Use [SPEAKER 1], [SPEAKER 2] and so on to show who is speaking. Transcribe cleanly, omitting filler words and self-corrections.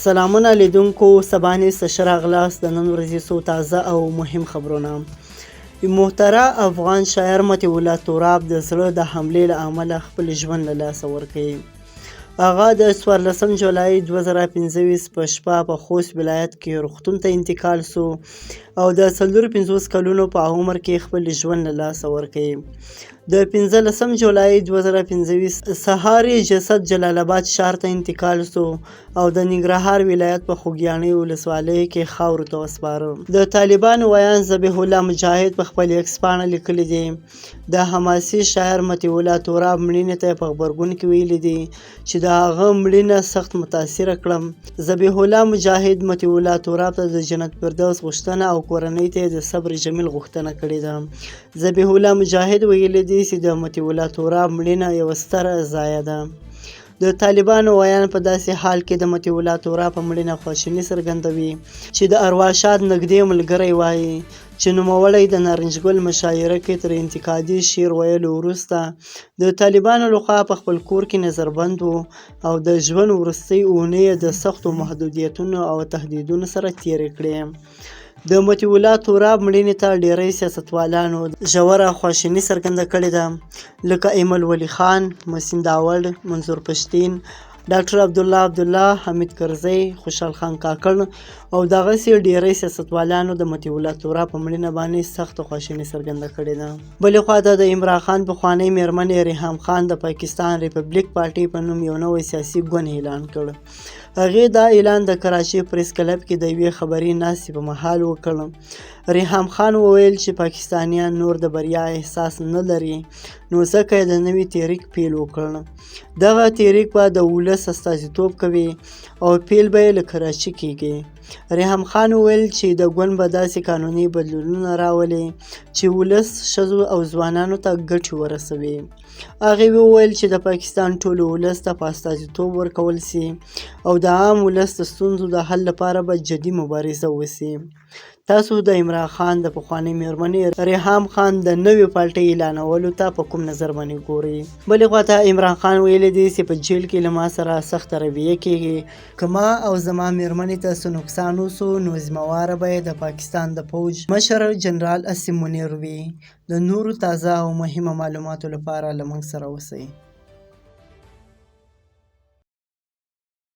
[SPEAKER 1] سلامونه لیدونکو، سبا نیسته ښه راغلاست د نن ورځې څو تازه او مهم خبرونه. محترم افغان شاعر مطیع الله تراب د زړه د حملې له امله خپل ژوند له لاسه ورکړی. هغه د 14 جولای 2015 په شپه په خوست ولایت کې روغتون ته انتقال شو او د 54 کلونو په عمر کې خپل ژوند له لاسه ورکړی. د 15 جولای 2015 سهار جسد جلال آباد ښار ته انتقال شو او د ننګرهار ولایت په خوږیاڼي ولسوالۍ کې خاورو ته وسپاره. د طالبانو ویان ذبیح الله مجاهد په خپل ایکس پاڼه لیکلی دی د حماسي شاعر مطیع الله تراب مړینې ته په غبرګون کې ویلي دي چې د هغه مړینه سخت متاثره کړم. ذبیح الله مجاهد مطیع الله تراب ته د جنت فردوس غوښتنه او کورنۍ ته د صبر جمیل غوښتنه کړې ده. ذبیح الله مجاهد ویلي دي چې د مطیع الله تراب مړینه یوه ستره ضایعه ده. د طالبانو ویان په داسې حال کې د مطیع الله تراب په مړینه خواشیني څرګندوي چې د ارواښاد نږدې ملګری وایي چې نوموړی د نارنجګل مشاعره کې تر انتقادي شعر ویلو وروسته د طالبانو لخوا په خپل کور کې نظربند و او د ژوند وروستۍ اونۍ د سختو محدودیتونو او تهدیدونو سره تېرې کړې. د مطیع الله تراب مړینې ته ډیری سیاستوالانو ژوره خواشیني څرګنده کړې ده، لکه ایمل ولی خان، محسن داوړ، منظور پښتین، ډاکټر عبدالله، حمید کرزی، خوشحال خان کاکړ او دغسې ډیری سیاستوالانو د مطیع الله تراب په مړینه باندې سخته خواشیني څرګنده کړې ده. بلې خواته د عمران خان پخوانی میرمن ریحام خان د پاکستان ریپبلیک پارټي په نوم یو نوی سیاسي ګوند اعلان کړ. هغې دا اعلان د کراچۍ پریس کلب کې د یوې خبري ناستې په مهال وکړ. ریحام خان وویل چې پاکستانیان نور د بریا احساس نه لري، نو ځکه یې د نوي تحریک پیل وکړ. دغه تحریک به د ولس استازیتوب کوي او پیل به یې له کراچۍ کیږي. ریحام خان وویل چې د ګوند به داسې قانوني بدلونونه راولي چې ولس، ښځو او ځوانانو ته ګټې ورسوي. هغې وویل چې د پاکستان ټولو ولس ته په استازیتوب ورکول سي او د عام ولس د ستونزو د حل لپاره به جدي مبارزه وسي. تاسو د عمران خان د پخوانۍ میرمنې ریحام خان د نوې پالټۍ اعلانولو ته په کوم نظر باندې ګورئ؟ بلې خواته عمران خان ویلي دی چې په جیل کې له ما سره سخته رویه کیږي، که ما او زما میرمنې ته څه نقصان وسو نو ذمهواره به د پاکستان د پوځ مشر جنرال اسیم منیر وي. د نورو تازه او مهمو معلوماتو لپاره له موږ سره اوسئ.